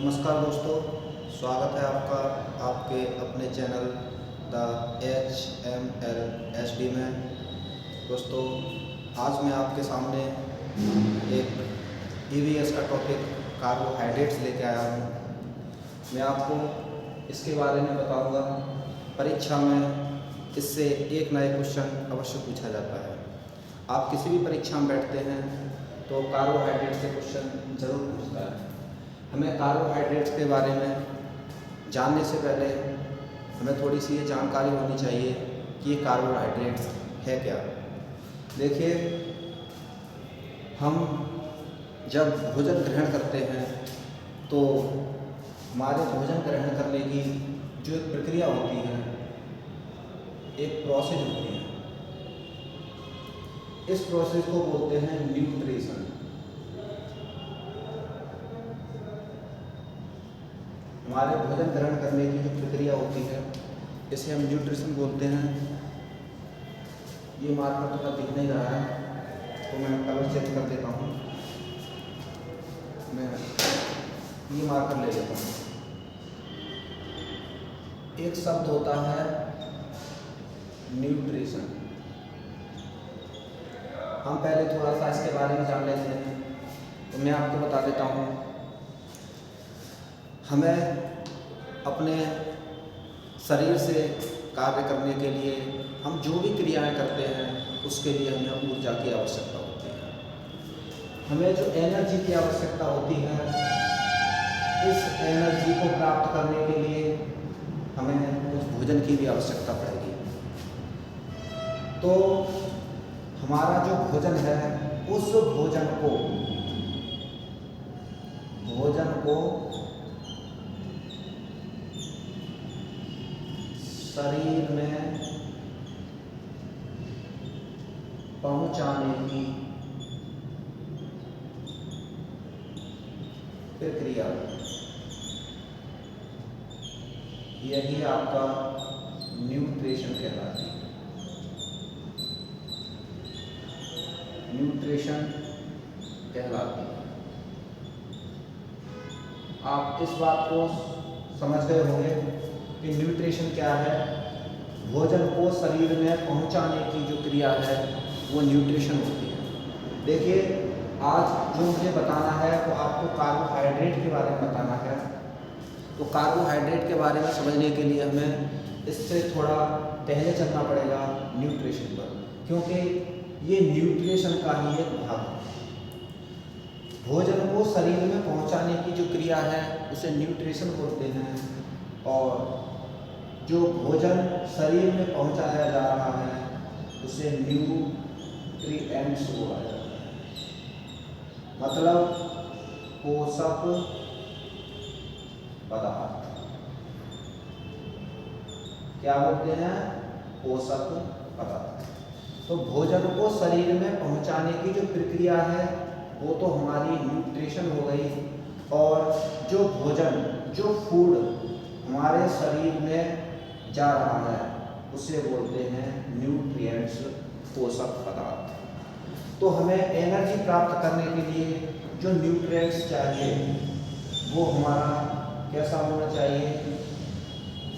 नमस्कार दोस्तों, स्वागत है आपका आपके अपने चैनल द HML SD में। दोस्तों, आज मैं आपके सामने एक EVS का टॉपिक कार्बोहाइड्रेट्स लेके आया हूँ। मैं आपको इसके बारे में बताऊँगा। परीक्षा में इससे एक ना एक क्वेश्चन अवश्य पूछा जाता है। आप किसी भी परीक्षा में बैठते हैं तो कार्बोहाइड्रेट से क्वेश्चन ज़रूर पूछता है। हमें कार्बोहाइड्रेट्स के बारे में जानने से पहले हमें थोड़ी सी ये जानकारी होनी चाहिए कि ये कार्बोहाइड्रेट्स है क्या। देखिए, हम जब भोजन ग्रहण करते हैं तो हमारे भोजन ग्रहण करने की जो एक प्रक्रिया होती है, एक प्रोसेस होती है। इस प्रोसेस को बोलते हैं न्यूट्रिशन। हमारे भोजन ग्रहण करने की जो प्रक्रिया होती है, इसे हम न्यूट्रिशन बोलते हैं। ये मार्कर थोड़ा दिख नहीं रहा है तो मैं कलर चेंज कर देता हूँ। मैं ये मार्कर ले लेता हूँ। एक शब्द होता है न्यूट्रिशन। हम पहले थोड़ा सा इसके बारे में जान लेते हैं। तो मैं आपको बता देता हूँ, हमें अपने शरीर से कार्य करने के लिए, हम जो भी क्रियाएं करते हैं उसके लिए हमें ऊर्जा की आवश्यकता होती है। हमें जो एनर्जी की आवश्यकता होती है, इस एनर्जी को प्राप्त करने के लिए हमें कुछ भोजन की भी आवश्यकता पड़ेगी। तो हमारा जो भोजन है, उस भोजन को शरीर में पहुंचाने की प्रक्रिया, यही आपका न्यूट्रिशन कहलाती है। न्यूट्रिशन कहलाती है। आप इस बात को समझ गए होंगे कि न्यूट्रिशन क्या है। भोजन को शरीर में पहुंचाने की जो क्रिया है वो न्यूट्रिशन होती है। देखिए, आज जो मुझे बताना है वो आपको कार्बोहाइड्रेट के बारे में बताना है। तो कार्बोहाइड्रेट के बारे में समझने के लिए हमें इससे थोड़ा पहले चलना पड़ेगा न्यूट्रिशन पर, क्योंकि ये न्यूट्रिशन का ही एक भाग है। भोजन को शरीर में पहुंचाने की जो क्रिया है उसे न्यूट्रिशन बोलते हैं, और जो भोजन शरीर में पहुंचाया जा रहा है उसे न्यूट्रिएंट्स बोला जाता है। मतलब पोषक पदार्थ। क्या बोलते हैं? पोषक पदार्थ। तो भोजन को शरीर में पहुंचाने की जो प्रक्रिया है वो तो हमारी न्यूट्रिशन हो गई, और जो भोजन, जो फूड हमारे शरीर में जा रहा है उसे बोलते हैं न्यूट्रिएंट्स, पोषक पदार्थ। तो हमें एनर्जी प्राप्त करने के लिए जो न्यूट्रिएंट्स चाहिए वो हमारा कैसा होना चाहिए?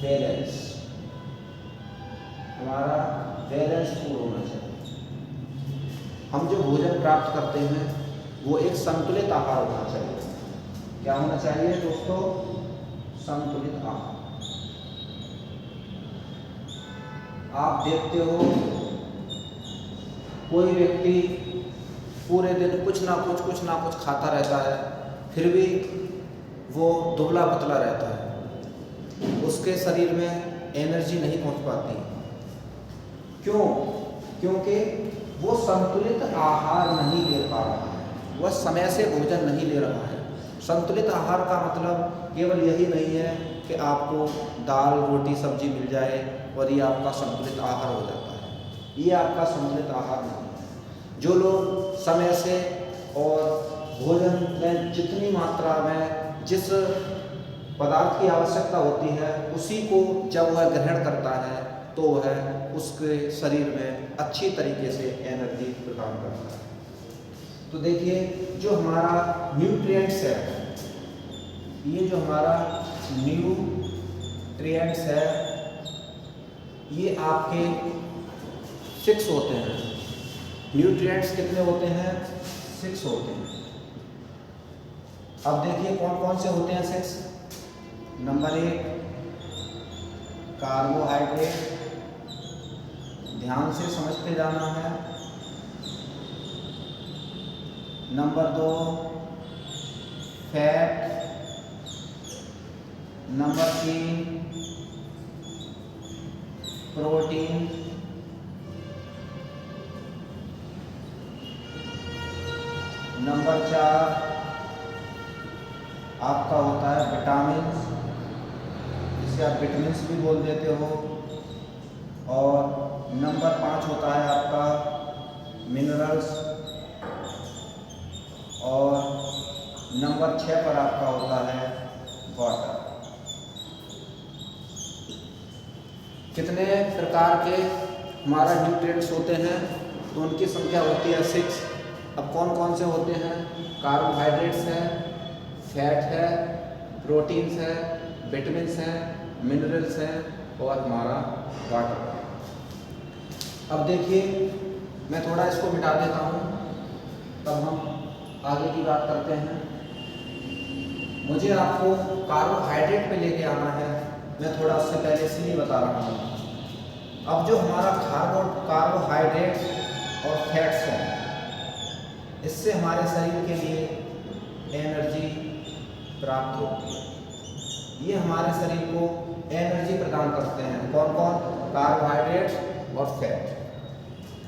बैलेंस। हमारा बैलेंस फूड होना चाहिए। हम जो भोजन प्राप्त करते हैं वो एक संतुलित आहार होना चाहिए। क्या होना चाहिए दोस्तों? संतुलित आहार। आप देखते हो, कोई व्यक्ति पूरे दिन कुछ ना कुछ खाता रहता है, फिर भी वो दुबला पतला रहता है, उसके शरीर में एनर्जी नहीं पहुंच पाती। क्यों? क्योंकि वो संतुलित आहार नहीं ले पा रहा है, वह समय से भोजन नहीं ले रहा है। संतुलित आहार का मतलब केवल यही नहीं है कि आपको दाल रोटी सब्जी मिल जाए और ये आपका संतुलित आहार हो जाता है। ये आपका संतुलित आहार नहीं है। जो लोग समय से और भोजन में जितनी मात्रा में जिस पदार्थ की आवश्यकता होती है उसी को जब वह ग्रहण करता है तो वह उसके शरीर में अच्छी तरीके से एनर्जी प्रदान करता है। तो देखिए, जो हमारा न्यूट्रिएंट्स है ये जो हमारा न्यूट्रिएंट्स है ये आपके 6 होते हैं। न्यूट्रिएंट्स कितने होते हैं? 6 होते हैं। अब देखिए कौन कौन से होते हैं 6। नंबर 1 कार्बोहाइड्रेट, ध्यान से समझते जाना है। Number 2 fat, number 3 protein, number 4 आपका होता है विटामिन, जिसे आप विटामिन्स भी बोल देते हो, और नंबर 5 होता है आपका मिनरल्स, और नंबर 6 पर आपका होता है वाटर। कितने प्रकार के हमारा न्यूट्रिएंट्स होते हैं? तो उनकी संख्या होती है 6। अब कौन कौन से होते हैं? कार्बोहाइड्रेट्स है, फैट है, प्रोटीन्स है, विटामिन्स हैं, मिनरल्स हैं और हमारा वाटर है। अब देखिए मैं थोड़ा इसको मिटा देता हूँ, तब हम आगे की बात करते हैं। मुझे आपको कार्बोहाइड्रेट पे लेके आना है, मैं थोड़ा उससे पहले इसलिए बता रहा हूँ। अब जो हमारा कार्बोहाइड्रेट और फैट्स हैं, इससे हमारे शरीर के लिए एनर्जी प्राप्त होती है। ये हमारे शरीर को एनर्जी प्रदान करते हैं। कौन कौन? कार्बोहाइड्रेट और फैट।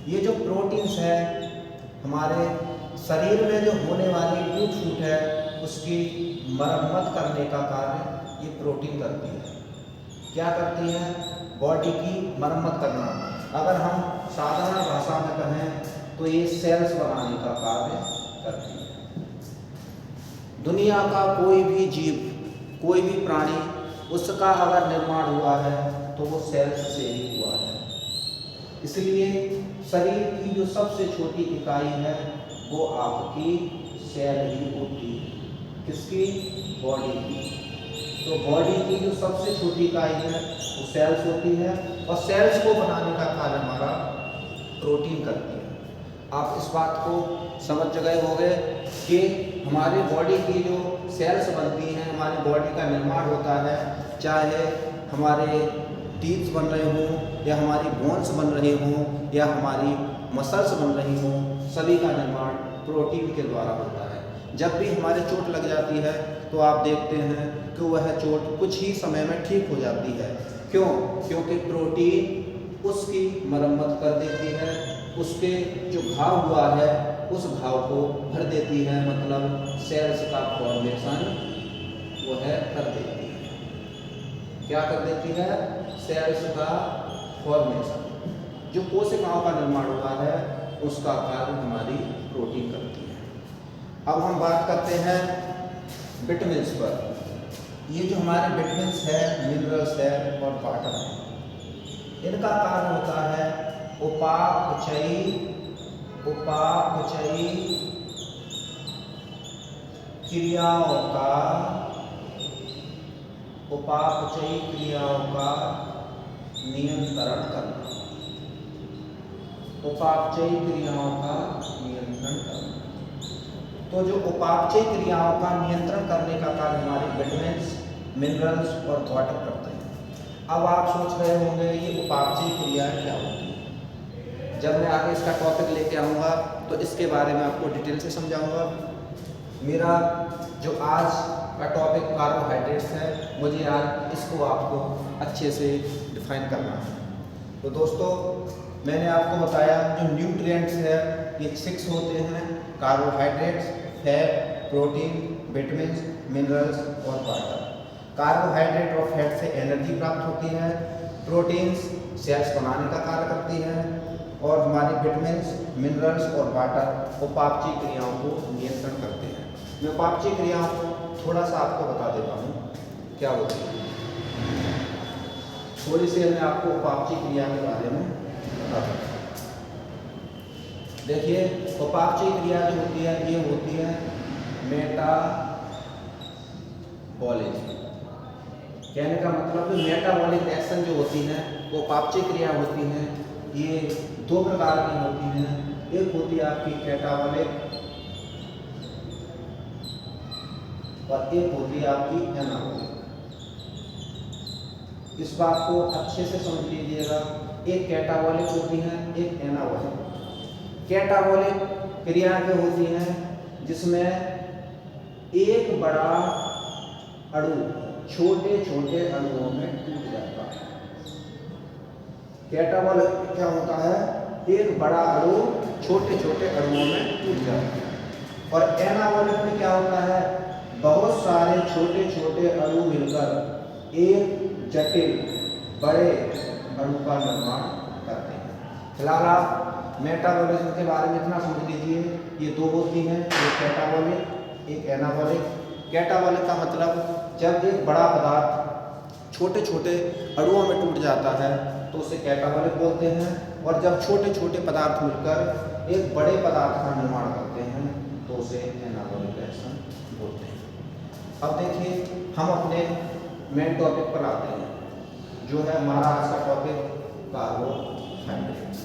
ये जो प्रोटीन्स है हमारे शरीर में जो होने वाली टूट फूट है उसकी मरम्मत करने का कार्य ये प्रोटीन करती है। क्या करती है? बॉडी की मरम्मत करना। अगर हम साधारण भाषा में कहें तो ये सेल्स बनाने का कार्य करती है। दुनिया का कोई भी जीव, कोई भी प्राणी, उसका अगर निर्माण हुआ है तो वो सेल्स से ही हुआ है। इसलिए शरीर की जो सबसे छोटी इकाई है वो आपकी सेल ही होती है। किसकी? बॉडी की। तो बॉडी की जो सबसे छोटी इकाई है वो सेल्स होती है, और सेल्स को बनाने का कार्य हमारा प्रोटीन करती है। आप इस बात को समझ गए होंगे कि हमारी बॉडी की जो सेल्स बनती हैं, हमारी बॉडी का निर्माण होता है, चाहे हमारे टीथ बन रहे हों या हमारी बोन्स बन रहे हों या हमारी मसल्स बन रही हों, सभी का निर्माण प्रोटीन के द्वारा होता है। जब भी हमारे चोट लग जाती है तो आप देखते हैं कि वह चोट कुछ ही समय में ठीक हो जाती है। क्यों? क्योंकि प्रोटीन उसकी मरम्मत कर देती है, उसके जो घाव हुआ है उस घाव को भर देती है, मतलब सेल्स का फॉर्मेशन वो है कर देती है। क्या कर देती है? सेल्स का फॉर्मेशन। जो कोशिकाओं का निर्माण हुआ है उसका कार्य हमारी प्रोटीन करती है। अब हम बात करते हैं विटामिन्स पर। ये जो हमारे विटामिन्स है, मिनरल्स है और वाटर है, इनका कार्य होता है उपापचयी क्रियाओं का नियंत्रण करना। उपापचयी क्रियाओं का नियंत्रण करना। तो जो उपापचयी क्रियाओं का नियंत्रण करने का कार्य हमारे विटामिन्स, मिनरल्स और वाटर करते हैं। अब आप सोच रहे होंगे ये उपापचयी क्रियाएं क्या होती हैं? जब मैं आगे इसका टॉपिक लेके आऊँगा तो इसके बारे में आपको डिटेल से समझाऊंगा। मेरा जो आज का टॉपिक कार्बोहाइड्रेट्स है, मुझे आज इसको आपको अच्छे से डिफाइन करना है। तो दोस्तों मैंने आपको बताया जो न्यूट्रिएंट्स है ये 6 होते हैं: carbohydrates, fat, protein, vitamins, minerals और वाटर। कार्बोहाइड्रेट और फैट से एनर्जी प्राप्त होती है, प्रोटीन्स सेल्स बनाने का कार्य करती हैं, और हमारे विटामिन्स, मिनरल्स और वाटर उपापचयी क्रियाओं को नियंत्रण करते हैं। मैं उपापचयी क्रियाओं को थोड़ा सा आपको बता देता हूँ क्या होती है। थोड़ी सी मैं आपको उपापचयी क्रिया के बारे में बताता हूँ। देखिए उपापचयी क्रिया जो होती है ये होती है कहने का मतलब जो मेटाबॉलिक रिएक्शन जो होती है वो उपापचय क्रिया होती हैं, ये दो प्रकार की होती हैं। एक होती है आपकी कैटाबॉलिक और एक होती है आपकी एनाबॉलिक। इस बात को अच्छे से समझ लीजिएगा, एक कैटाबॉलिक होती है, एक एनाबॉलिक। कैटाबॉलिक क्रिया जो होती हैं जिसमें एक बड़ा अणु छोटे छोटे अणुओं में टूट जाता है। कैटाबॉलिक क्या होता है, एक बड़ा अणु छोटे छोटे अणुओं में टूट जाता है। और एनाबॉलिक में क्या होता है, बहुत सारे छोटे छोटे अणु मिलकर एक जटिल बड़े अणु का निर्माण करते हैं। फिलहाल आप मेटाबॉलिज्म के बारे में इतना समझ लीजिए, ये दो होती हैं, एक कैटाबॉलिक एक एनाबॉलिक। कैटाबॉलिक का मतलब जब एक बड़ा पदार्थ छोटे छोटे अणुओं में टूट जाता है तो उसे कैटाबॉलिक बोलते हैं, और जब छोटे छोटे पदार्थ मिलकर एक बड़े पदार्थ का निर्माण करते हैं तो उसे एनाबॉलिक रिएक्शन बोलते हैं। अब देखिए हम अपने मेन टॉपिक पर आते हैं, जो है हमारा आज का टॉपिक कार्बोहाइड्रेट्स।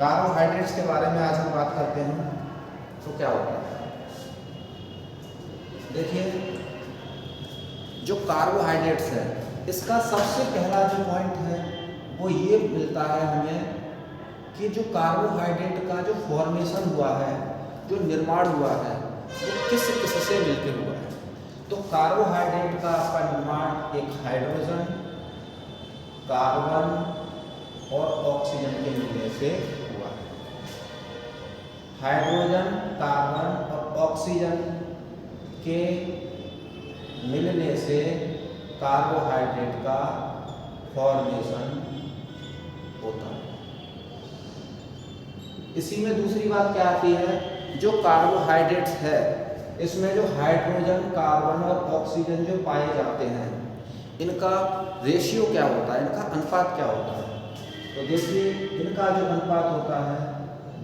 कार्बोहाइड्रेट्स के बारे में आज हम बात करते हैं। तो क्या होता है, देखिए जो कार्बोहाइड्रेट्स है इसका सबसे पहला जो पॉइंट है वो ये मिलता है हमें कि जो कार्बोहाइड्रेट का जो फॉर्मेशन हुआ है, जो निर्माण हुआ है, वो किस किस से मिलकर हुआ है। तो कार्बोहाइड्रेट का आपका निर्माण एक हाइड्रोजन, कार्बन और ऑक्सीजन के मिलने से हुआ है। हाइड्रोजन, कार्बन और ऑक्सीजन के मिलने से कार्बोहाइड्रेट का फॉर्मेशन होता है। इसी में दूसरी बात क्या आती है, जो कार्बोहाइड्रेट्स है इसमें जो हाइड्रोजन, कार्बन और ऑक्सीजन जो पाए जाते हैं इनका रेशियो क्या होता है, इनका अनुपात क्या होता है। तो देखिए इनका जो अनुपात होता है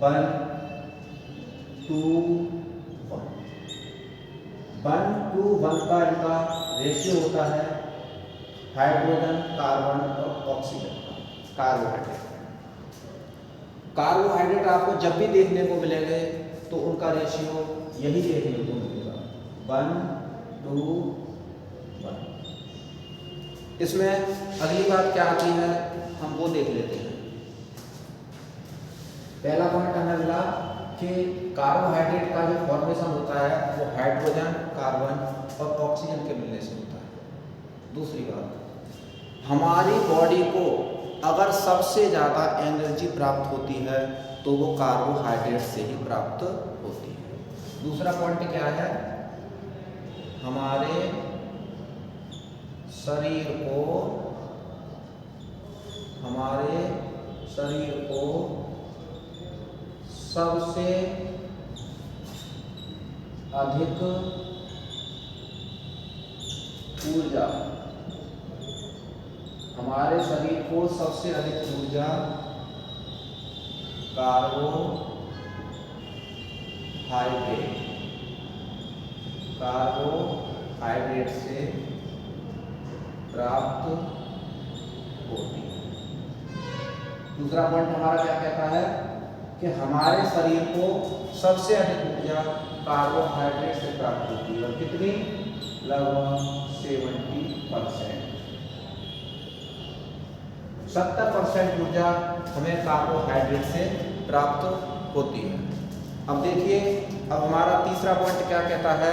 1:1, 1:1 का इनका रेशियो होता है हाइड्रोजन, कार्बन और ऑक्सीजन का। कार्बोहाइड्रेट आपको जब भी देखने को मिलेंगे तो उनका रेशियो यही देखने को मिलेगा 1:1। इसमें अगली बात क्या आती है हम वो देख लेते हैं। पहला पॉइंट हमें मिला कि कार्बोहाइड्रेट का जो फॉर्मेशन होता है वो हाइड्रोजन, कार्बन और ऑक्सीजन के मिलने से होता है। दूसरी बात, हमारी बॉडी को अगर सबसे ज़्यादा एनर्जी प्राप्त होती है तो वो कार्बोहाइड्रेट से ही प्राप्त होती है। दूसरा पॉइंट क्या है, हमारे शरीर को सबसे अधिक ऊर्जा, हमारे शरीर को सबसे अधिक ऊर्जा कार्बोहाइड्रेट से प्राप्त होती है। दूसरा पॉइंट हमारा क्या कहता है कि हमारे शरीर को सबसे अधिक ऊर्जा कार्बोहाइड्रेट से प्राप्त होती है, और कितनी, लगभग 70%। 70% ऊर्जा हमें कार्बोहाइड्रेट से प्राप्त होती है। अब देखिए, अब हमारा तीसरा पॉइंट क्या कहता है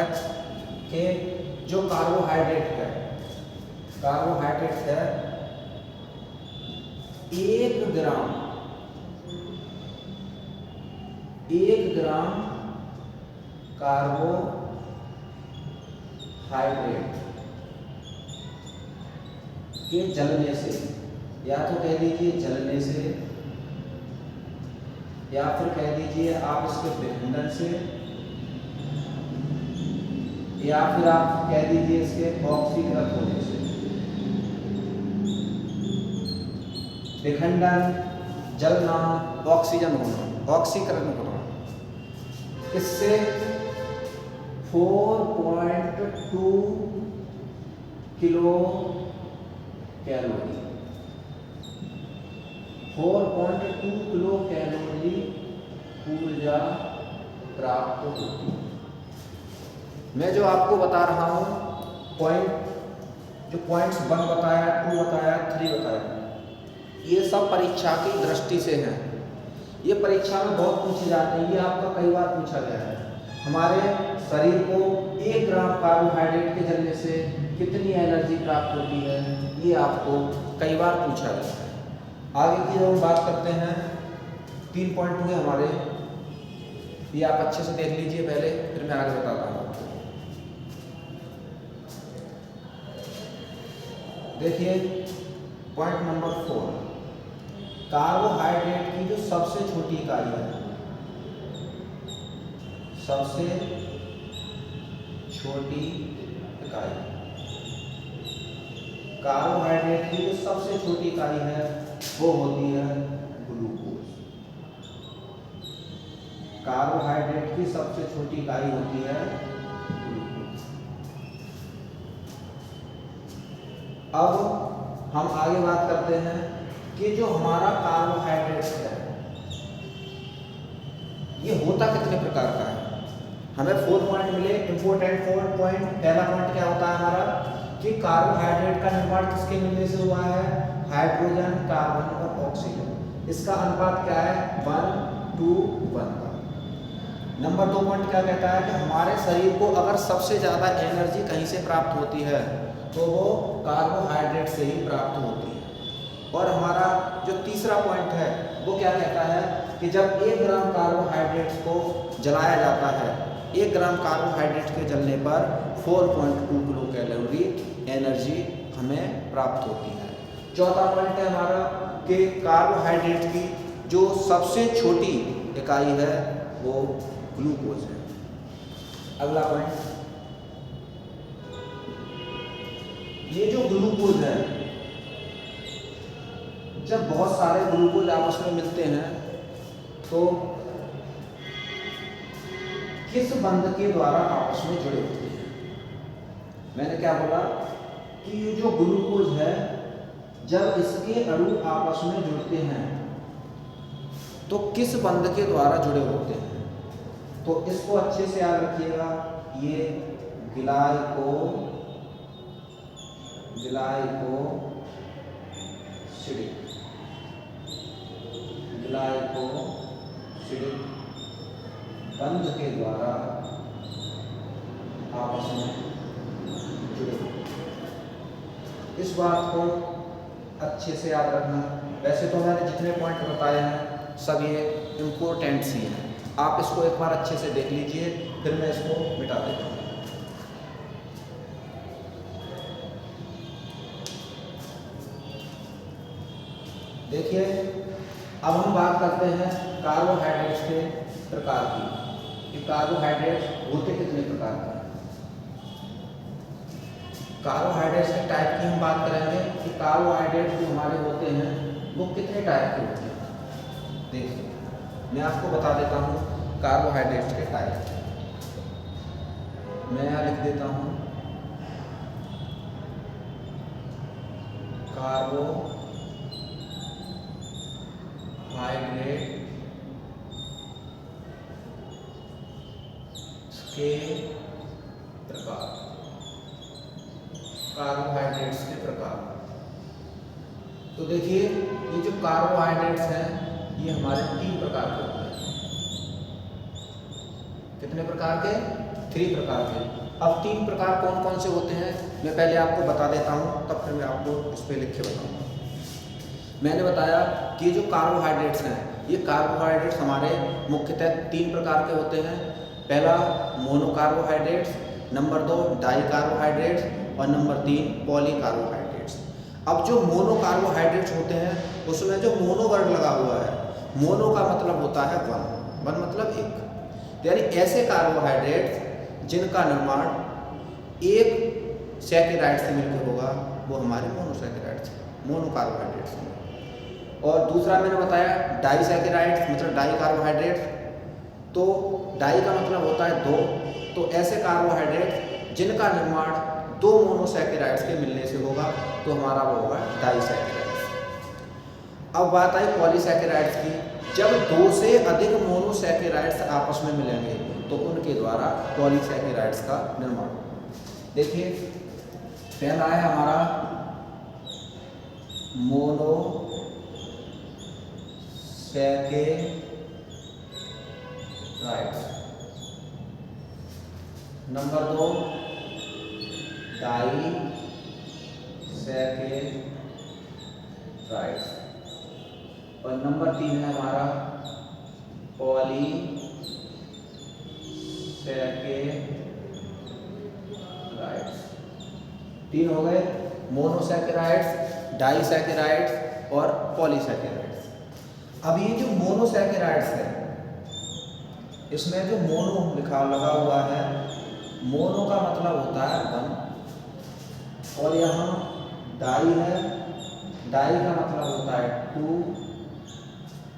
कि जो कार्बोहाइड्रेट है 1 ग्राम कार्बोहाइड्रेट के जलने से, या तो कह दीजिए जलने से, या फिर कह दीजिए आप इसके विखंडन से, या फिर आप कह दीजिए इसके ऑक्सीकृत होने से। विखंडन, जलना, ऑक्सीजन होना, ऑक्सीकरण होना, इससे 4.2 किलो कैलोरी, 4.2 किलो कैलोरी ऊर्जा प्राप्त होती है। मैं जो आपको बता रहा हूँ पॉइंट्स 1 बताया, 2 बताया, 3 बताया, ये सब परीक्षा की दृष्टि से हैं। ये परीक्षा में बहुत पूछे जाते हैं, ये आपका कई बार पूछा गया है। हमारे शरीर को 1 ग्राम कार्बोहाइड्रेट के जलने से कितनी एनर्जी प्राप्त होती है, ये आपको कई बार पूछा गया है। आगे की जब हम बात करते हैं, 3 पॉइंट हुए हमारे, ये आप अच्छे से देख लीजिए पहले, फिर मैं आगे बताता हूँ आपको। देखिए पॉइंट नंबर 4, कार्बोहाइड्रेट की जो सबसे छोटी इकाई है, सबसे छोटी इकाई, कार्बोहाइड्रेट की जो सबसे छोटी इकाई है वो होती है ग्लूकोज। कार्बोहाइड्रेट की सबसे छोटी इकाई होती है ग्लूकोज। अब हम आगे बात करते हैं कि जो हमारा कार्बोहाइड्रेट है ये होता कितने प्रकार का है। हमें 4 पॉइंट मिले, इंपोर्टेंट 4 पॉइंट। पहला पॉइंट क्या होता है हमारा कि कार्बोहाइड्रेट का निर्माण किसके मिलने से हुआ है, हाइड्रोजन, कार्बन और ऑक्सीजन। इसका अनुपात क्या है, 1:1 का। नंबर 2 पॉइंट क्या कहता है कि हमारे शरीर को अगर सबसे ज़्यादा एनर्जी कहीं से प्राप्त होती है तो वो कार्बोहाइड्रेट से ही प्राप्त होती है। और हमारा जो तीसरा पॉइंट है वो क्या कहता है कि जब 1 ग्राम कार्बोहाइड्रेट्स को जलाया जाता है, 1 ग्राम कार्बोहाइड्रेट के जलने पर 4.2 किलो कैलोरी एनर्जी हमें प्राप्त होती है। चौथा पॉइंट है हमारा कि कार्बोहाइड्रेट की जो सबसे छोटी इकाई है वो ग्लूकोज है। अगला पॉइंट, ये जो ग्लूकोज है, जब बहुत सारे ग्लूकोज आपस में मिलते हैं तो किस बंध के द्वारा आपस में जुड़े होते हैं। मैंने क्या बोला कि ये जो ग्लूकोज है जब इसके अणु आपस में जुड़ते हैं तो किस बंध के द्वारा जुड़े होते हैं। तो इसको अच्छे से याद रखिएगा, ये ग्लाइकोसिडिक बंध के द्वारा आपस में जुड़े होते हैं। इस बात को अच्छे से याद रखना। वैसे तो मैंने जितने पॉइंट बताए हैं सब ये इम्पोर्टेंट्स ही हैं, आप इसको एक बार अच्छे से देख लीजिए, फिर मैं इसको मिटा देता हूँ। देखिए अब हम बात करते हैं कार्बोहाइड्रेट्स के प्रकार की, कि कार्बोहाइड्रेट्स होते कितने प्रकार के। कार्बोहाइड्रेट्स के टाइप की हम बात करेंगे कि कार्बोहाइड्रेट्स जो हमारे होते हैं वो कितने टाइप के होते हैं। देखिए मैं आपको बता देता हूँ कार्बोहाइड्रेट्स के टाइप। मैं यहाँ लिख देता हूँ कार्बोहाइड्रेट के प्रकार, कार्बोहाइड्रेट्स के प्रकार। तो देखिए ये जो कार्बोहाइड्रेट्स हैं ये हमारे 3 प्रकार के होते हैं। कितने प्रकार के, 3 प्रकार के। अब 3 प्रकार कौन कौन से होते हैं मैं पहले आपको बता देता हूँ, तब फिर मैं आपको इस पर लिख के बताऊँगा। मैंने बताया कि जो कार्बोहाइड्रेट्स हैं ये कार्बोहाइड्रेट्स हमारे मुख्यतः 3 प्रकार के होते हैं। पहला मोनोकार्बोहाइड्रेट्स, नंबर 2 डाइकार्बोहाइड्रेट्स और नंबर 3 पॉलीकार्बोहाइड्रेट्स। अब जो मोनोकार्बोहाइड्रेट्स होते हैं उसमें जो मोनो वर्ड लगा हुआ है, मोनो का मतलब होता है 1 मतलब 1, यानी ऐसे कार्बोहाइड्रेट्स जिनका निर्माण एक सैकेराइड से मिलकर होगा वो हमारे मोनोसैकेराइड्स, मोनोकार्बोहाइड्रेट्स हैं। और दूसरा मैंने बताया डाइसैकेराइड्स मतलब डाई कार्बोहाइड्रेट्स, तो डाई का मतलब होता है 2, तो ऐसे कार्बोहाइड्रेट्स जिनका निर्माण दो मोनोसैकेराइड्स के मिलने से होगा, तो हमारा वो होगा डाइसैकेराइड्स। अब बात आई पॉलीसैकेराइड्स की। जब दो से अधिक मोनोसैकेराइड्स आपस में मिलेंगे तो उनके द्वारा पॉलीसैकेराइड्स का निर्माण होगा। देखिए, पहला है हमारा मोनोसैकेराइड्स, नंबर 2 डाइसैकेराइड्स, और नंबर 3 है हमारा पॉलीसैकेराइड्स। 3 हो गए, मोनोसैकेराइड्स, डाइसैकेराइड्स और पॉलीसैकेराइड्स। अब ये जो मोनोसैकेराइड्स है, इसमें जो मोनो लिखा लगा हुआ है, मोनो का मतलब होता है 1, और यहाँ डाई है, डाई का मतलब होता है 2,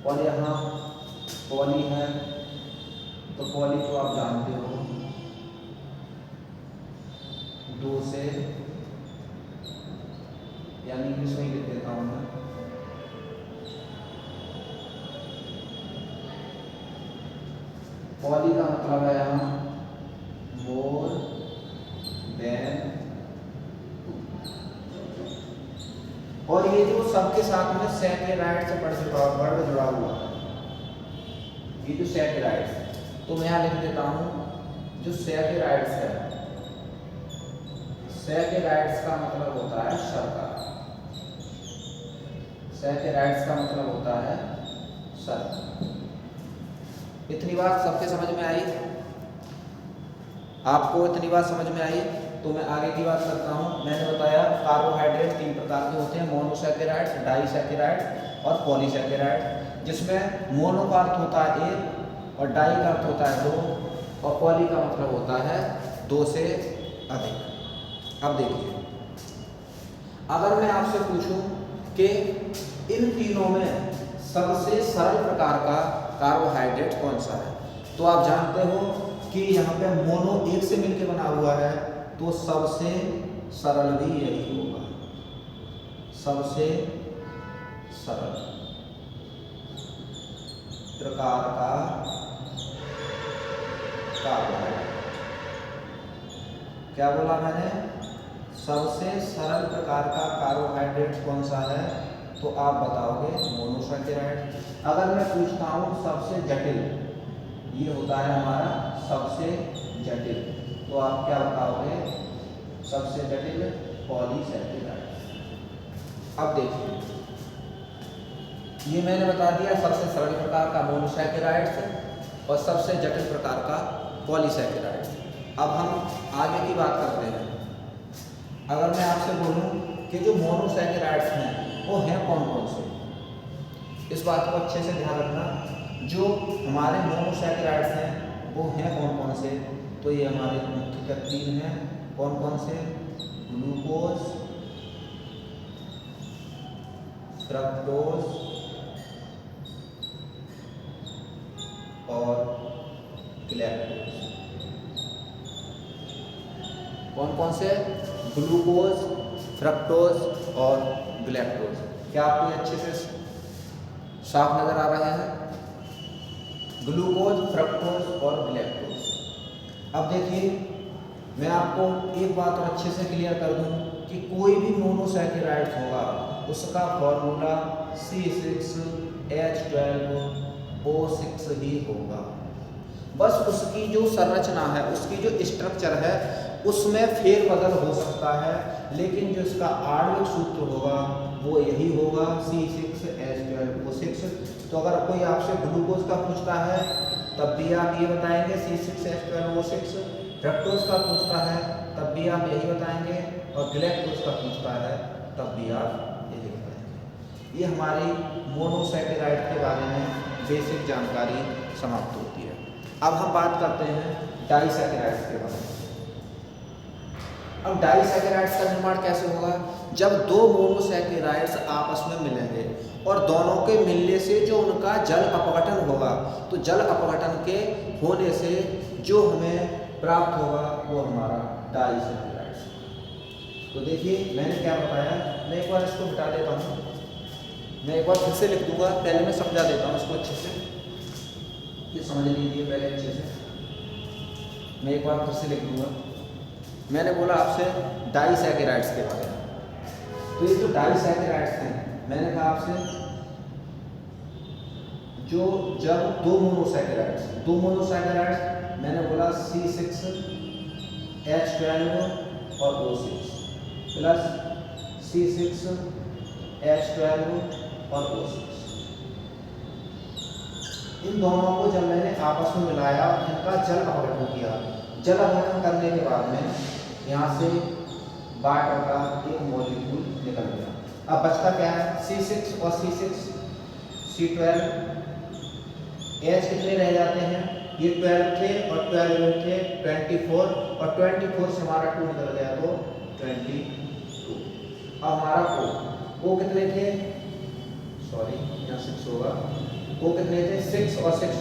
और यहाँ पॉली है, तो पॉली को आप जानते हो 2 से, यानी कि इसमें लिख देता हूँ मैं, पॉली का मतलब है यहाँ मोर देन 2, और ये जो सबके साथ में सैकेराइड से वर्ड जुड़ा हुआ है, ये जो सैकेराइड्स, तो मैं यहाँ लिख देता हूँ जो सैकेराइड्स है, सैकेराइड्स का मतलब होता है शर्करा। सैकेराइड्स का मतलब होता है शर्करा। इतनी बात सबके समझ में आई? आपको इतनी बात समझ में आई? तो मैं आगे की बात करता हूँ। मैंने बताया कार्बोहाइड्रेट 3 प्रकार के होते हैं, मोनोसैकेराइड्स, डाइसैकेराइड्स और पॉलीसैकेराइड्स, जिसमें मोनो का अर्थ होता है 1 और डाई का अर्थ होता है 2 और पॉली का मतलब होता है 2 से अधिक। अब देखिए, अगर मैं आपसे पूछूं कि इन तीनों में सबसे सरल प्रकार का कार्बोहाइड्रेट कौन सा है, तो आप जानते हो कि यहाँ पे मोनो 1 से मिलकर बना हुआ है, तो सबसे सरल भी यही होगा, सबसे सरल प्रकार का कार्बोहाइड्रेट। क्या बोला मैंने? सबसे सरल प्रकार का कार्बोहाइड्रेट कौन सा है, तो आप बताओगे मोनोसैकेराइड। अगर मैं पूछता हूँ सबसे जटिल, ये होता है हमारा सबसे जटिल, तो आप क्या बताओगे? सबसे जटिल पॉलीसैकेराइड। अब देखिए, ये मैंने बता दिया सबसे सरल प्रकार का मोनोसैकेराइड्स और सबसे जटिल प्रकार का पॉलीसैकेराइड्स। अब हम आगे की बात करते हैं। अगर मैं आपसे बोलूं कि जो मोनोसैकेराइड्स हैं वो हैं कौन कौन से, इस बात को अच्छे से ध्यान रखना। जो हमारे मोनोसैकेराइड्स हैं वो हैं कौन कौन से, तो ये हमारे मुख्यतः 3 हैं। कौन कौन से? ग्लूकोज, फ्रक्टोज और गैलेक्टोज। कौन कौन से? ग्लूकोज, फ्रक्टोज और गैलेक्टोज। क्या आपको अच्छे से साफ नजर आ रहे हैं? ग्लूकोज, फ्रक्टोज और गैलेक्टोज। अब देखिए, मैं आपको एक बात और अच्छे से क्लियर कर दूं कि कोई भी मोनोसैकेराइड होगा उसका फॉर्मूला C6H12O6 ही होगा। बस उसकी जो संरचना है, उसकी जो स्ट्रक्चर है, उसमें फेरबदल हो सकता है, लेकिन जो इसका आणविक सूत्र होगा वो यही होगा, C6H12O6। तो अगर कोई आपसे ग्लूकोज का पूछता है तब भी आप ये बताएंगे C6H12O6, फ्रक्टोज का पूछता है तब भी आप यही बताएंगे, और गैलेक्टोज का पूछता है तब भी आप यही बताएंगे। ये हमारी मोनोसैकेराइड के बारे में बेसिक जानकारी समाप्त होती है। अब हम बात करते हैं डाइसैकेराइड्स के बारे में। अब डाइसैकेराइड्स का निर्माण कैसे होगा? जब 2 मोनोसैकेराइड्स आपस में मिलेंगे और दोनों के मिलने से जो उनका जल अपघटन होगा, तो जल अपघटन के होने से जो हमें प्राप्त होगा वो हमारा डाइसैकेराइड्स। तो देखिए मैंने क्या बताया, मैं एक बार इसको मिटा देता हूँ, मैं एक बार फिर से लिख दूंगा, पहले मैं समझा देता हूँ इसको अच्छे से, ये समझ लीजिए पहले अच्छे से। मैं एक बार फिर से लिख दूंगा। मैंने बोला आपसे डाइसैकेराइड्स के बारे में, तो ये जो डाइसैकेराइड्स हैं, मैंने कहा आपसे जो जब दो मोनोसैकेराइड्स मैंने बोला C6H12 और O6 प्लस C6H12 और O6, इन दोनों को जब मैंने आपस में मिलाया, इनका जल अपघटन किया, जल अपघटन करने के बाद में यहाँ से वाटर का एक मॉलिक्यूल निकल गया। अब बचता क्या है, C6 और C12, H कितने रह जाते हैं, ये 12 थे और 12 थे 24, और 24 से हमारा 2 निकल गया तो 22। अब हमारा O कितने थे, सॉरी यहाँ 6 होगा, O कितने थे 6 और 6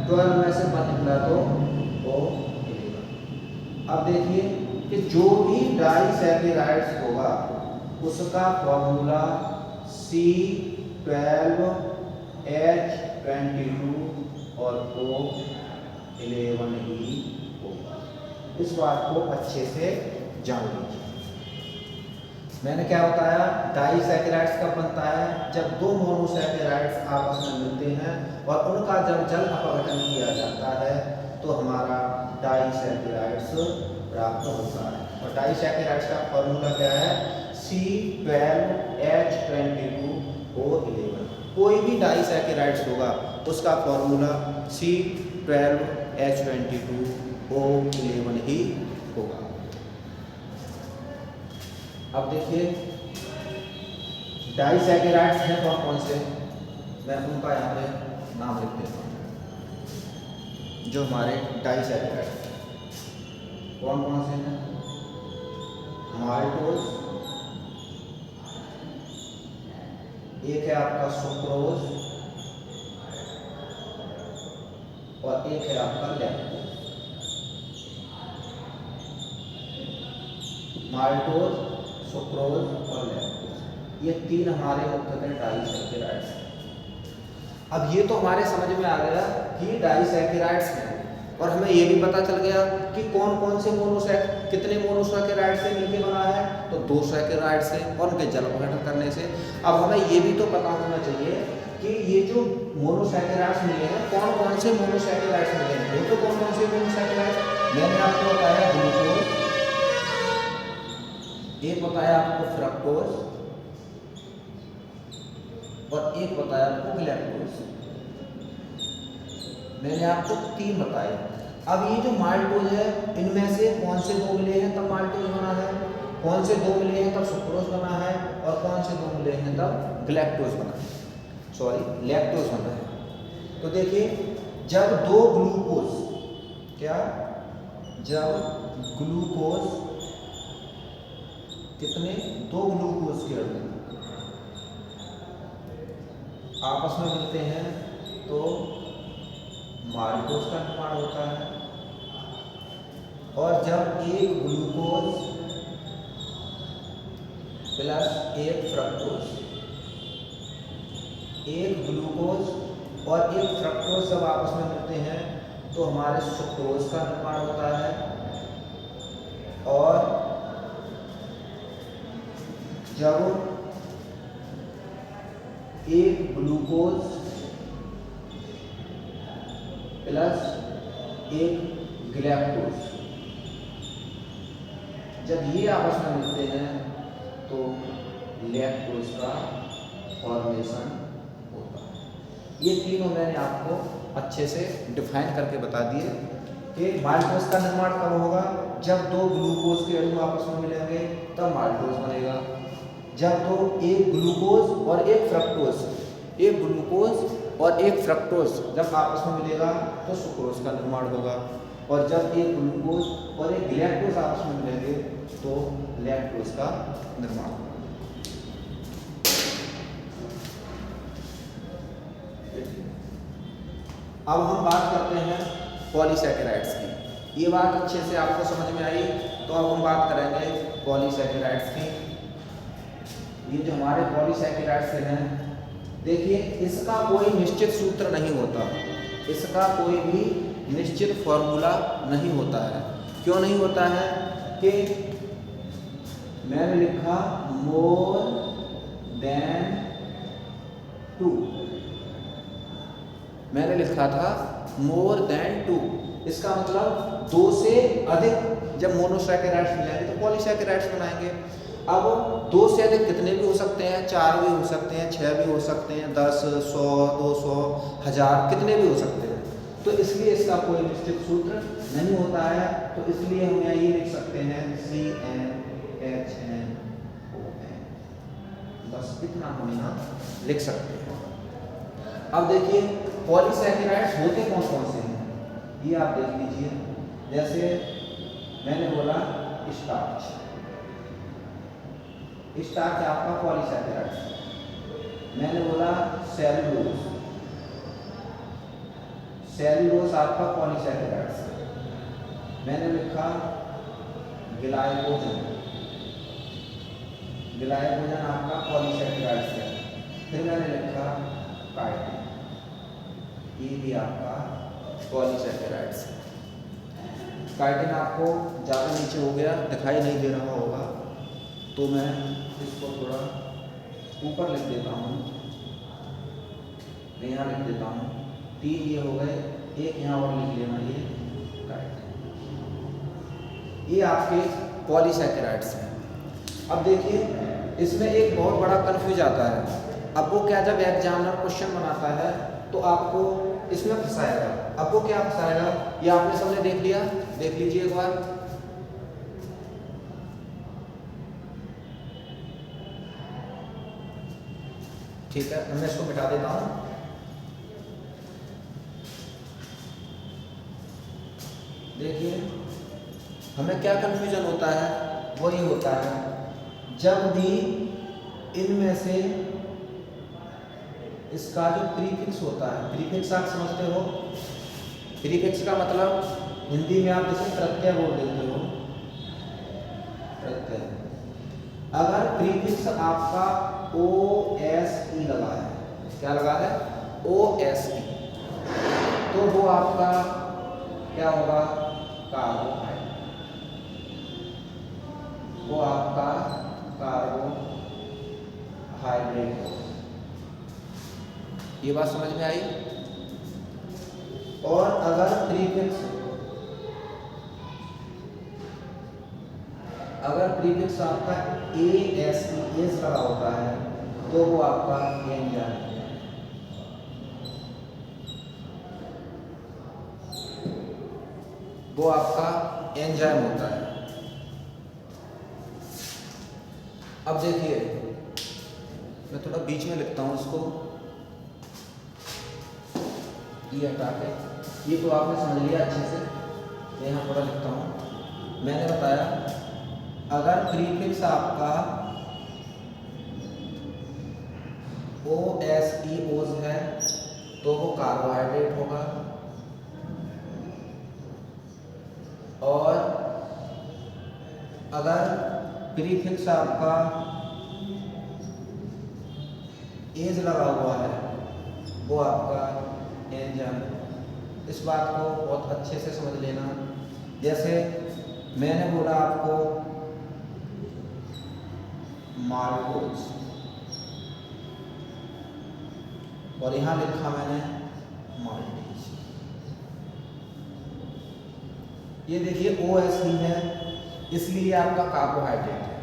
12 में से 1 निकला तो O 11। अब देखिए कि जो भी डाइसैकेराइड्स होगा उसका फॉर्मूला C12H22 और O11 ही होगा। इस बात को अच्छे से जान लीजिए। मैंने क्या बताया, डाइसैकेराइड्स कब बनता है, जब दो मोनोसैकेराइड्स आपस में मिलते हैं और उनका जब जल अपघटन किया जाता है तो हमारा डाइसैकेराइड्स प्राप्त होता है। और डाइसैकेराइड्स का फॉर्मूला क्या है, C12H22O11। कोई भी डाइसैकेराइड्स होगा उसका फॉर्मूला C12H22O11 ही होगा। अब देखिए डाइसैकेराइड्स हैं कौन कौन से, मैं उनका यहाँ पे नाम लिख देता हूँ। जो हमारे डाइसैकेराइड्स कौन कौन से हैं, माल्टोज, एक है आपका सुक्रोज और एक है आपका लैक्टोज। माल्टोज, सुक्रोज और लैक्टोज, ये तीन हमारे मुख्यतः डाइसैकेराइड्स हैं। अब ये तो हमारे समझ में आ गया कि डाइसैकेराइड्स हैं, और हमें ये भी पता चल गया कि कौन कौन से कितने मोनोसैकेराइड से मिलकर बना है, तो 2 सैकेराइड से और उनके जल अपघटन करने से। अब हमें ये भी तो पता होना चाहिए कि ये जो मोनोसैकेराइड्स मिले हैं कौन कौन से मोनोसैकेराइड्स मिले हैं। वो तो कौन कौन से मोनोसैकेराइड्स मैंने आपको बताया, ग्लूकोज, एक बताया आपको फ्रक्टोज और एक बताया आपको ग्लैक्टोज। मैंने आपको 3 बताए। अब ये जो माल्टोज है, इनमें से कौन से 2 मिले हैं तब माल्टोज बना है, कौन से 2 मिले हैं तब सुक्रोज बना है, और कौन से 2 मिले हैं तब ग्लैक्टोज बना है, सॉरी लैक्टोज बना है। तो देखिए जब 2 ग्लूकोज, क्या, जब ग्लूकोज कितने 2 ग्लूकोज के अणु आपस में मिलते हैं तो माल्टोज का निर्माण होता है। और जब एक ग्लूकोज प्लस एक फ्रक्टोज, एक ग्लूकोज और एक फ्रक्टोज जब आपस में मिलते हैं तो हमारे सुक्रोज का निर्माण होता है। और जब एक ग्लूकोज प्लस एक ग्लैक्टोज जब ये आपस में मिलते हैं तो लैक्टोज का फॉर्मेशन होता है। ये तीनों मैंने आपको अच्छे से डिफाइन करके बता दिए कि माल्टोज का निर्माण कब होगा, जब 2 ग्लूकोज के अणु आपस में मिलेंगे तब माल्टोज बनेगा। जब तो एक ग्लूकोज और एक फ्रक्टोज, एक ग्लूकोज और एक फ्रक्टोज जब आपस में मिलेगा तो सुक्रोज का निर्माण होगा। और जब एक ग्लूकोज और एक ग्लैक्टोज आपस में मिलेंगे तो लैक्टोज का निर्माण होगा। अब हम बात करते हैं पॉलीसैकेराइड्स की। ये बात अच्छे से आपको समझ में आई तो अब हम बात करेंगे पॉलीसैकेराइड्स की। ये जो हमारे पॉलीसैकेराइड्स हैं, देखिए इसका कोई निश्चित सूत्र नहीं होता, इसका कोई भी निश्चित फॉर्मूला नहीं होता है। क्यों नहीं होता है? कि मैंने लिखा मोर देन 2, मैंने लिखा था मोर देन 2, इसका मतलब 2 से अधिक। जब मोनोसैकेराइड्स मिलेंगे तो पॉलीसैकेराइड्स बनाएंगे। अब 2 से अधिक कितने भी हो सकते हैं, 4 भी हो सकते हैं, 6 भी हो सकते हैं, 10, 100, 200, 1000 कितने भी हो सकते हैं। तो इसलिए इसका कोई निश्चित सूत्र नहीं होता है। तो इसलिए हम यहाँ ये लिख सकते हैं CnHnOn, बस इतना हम यहाँ लिख सकते हैं। अब देखिए पॉलीसैकेराइड्स होते कौन कौन से हैं, ये आप देख लीजिए। जैसे मैंने बोला स्टार्च, स्टार्च आपका पॉलीसैकेराइड्स। मैंने बोला सेलुलोज, सेलुलोज आपका पॉलीसैकेराइड्स। मैंने लिखा ग्लाइकोजन, ग्लाइकोजन आपका पॉलीसैकेराइड्स है। फिर मैंने लिखा काइटिन, ये भी आपका पॉलीसैकेराइड्स है। काइटिन आपको ज़्यादा नीचे हो गया, दिखाई नहीं दे रहा होगा, तो मैं इसको थोड़ा ऊपर लिख देता हूँ, यहाँ लिख देता हूँ। 3 ये हो गए, एक यहाँ और लिख लेना, ये काइटिन। ये आपके पॉलीसैकेराइड्स हैं। अब देखिए इसमें एक बहुत बड़ा कंफ्यूज आता है। अब वो क्या, जब एग्जामिनर क्वेश्चन बनाता है तो आपको इसमें फंसाएगा। अब वो क्या फंसाएगा, ये आपने सबने देख लिया, देख लीजिए एक बार। ठीक है, मैं इसको मिटा देता हूँ। देखिए हमें क्या कंफ्यूजन होता है, वो ये होता है जब भी इनमें से इसका जो प्रीफिक्स होता है, प्रीफिक्स आप समझते हो, प्रीफिक्स का मतलब हिंदी में आप जैसे प्रत्यय बोल देते हो, प्रत्यय। अगर प्रीफिक्स आपका OSE लगा है, क्या लगा है, OSE, तो वो आपका क्या होगा, कार्बोहाइड्रेट, वो आपका कार्बोहाइड्रेट होगा। ये बात समझ में आई। और अगर प्रीफिक्स आपका ASE लगा होता है, तो वो आपका एंजाइम, वो आपका एंजाइम होता है। अब देखिए मैं थोड़ा बीच में लिखता हूँ इसको, ये हटा के, ये तो आपने समझ लिया अच्छे से। यहाँ थोड़ा लिखता हूँ, मैंने बताया अगर प्रीफिक्स आपका OSE है तो वो कार्बोहाइड्रेट होगा, और अगर प्रीफिक्स आपका एज लगा हुआ है वो आपका एंजाइम। इस बात को बहुत अच्छे से समझ लेना। जैसे मैंने बोला आपको माल्टोज, और यहाँ लिखा मैंने माल्टेज। ये देखिए OSE है, इसलिए आपका कार्बोहाइड्रेट है,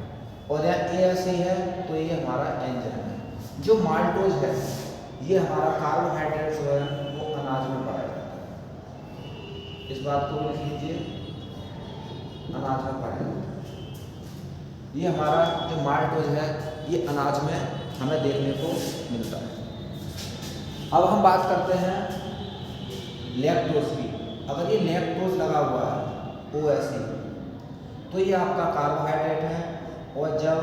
और यहाँ ASE है तो ये हमारा एंजाइम है। जो माल्टोज है ये हमारा कार्बोहाइड्रेट जो है वो अनाज में पाया जाता है, इस बात को लिख लीजिए, अनाज में पाया जाता है। ये हमारा जो माल्टोज है ये अनाज में हमें देखने को मिलता है। अब हम बात करते हैं लैक्टोज की। अगर ये लैक्टोज लगा हुआ है OSE, तो ये आपका कार्बोहाइड्रेट है, और जब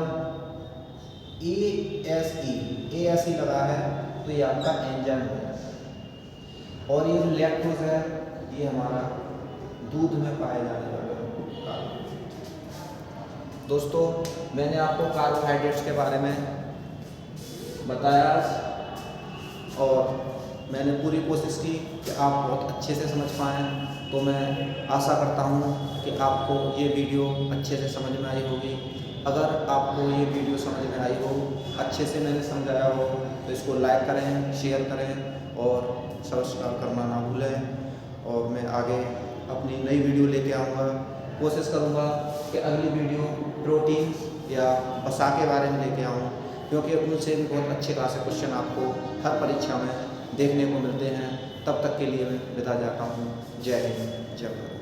ASE लगा है तो ये आपका एंजाइम है। और ये जो लैक्टोज है ये हमारा दूध में पाए जाने वाला कार्बोहाइड्रेट। दोस्तों, मैंने आपको कार्बोहाइड्रेट्स के बारे में बताया और मैंने पूरी कोशिश की कि आप बहुत अच्छे से समझ पाएँ। तो मैं आशा करता हूँ कि आपको ये वीडियो अच्छे से समझ में आई होगी। अगर आपको ये वीडियो समझ में आई हो, अच्छे से मैंने समझाया हो, तो इसको लाइक करें, शेयर करें और सब्सक्राइब करना ना भूलें। और मैं आगे अपनी नई वीडियो लेके आऊँगा। कोशिश करूँगा कि अगली वीडियो प्रोटीन या वसा के बारे में लेके आऊँ, क्योंकि उनसे भी बहुत अच्छे खासे क्वेश्चन आपको हर परीक्षा में देखने को मिलते हैं। तब तक के लिए मैं विदा जाता हूँ। जय हिंद, जय भारत।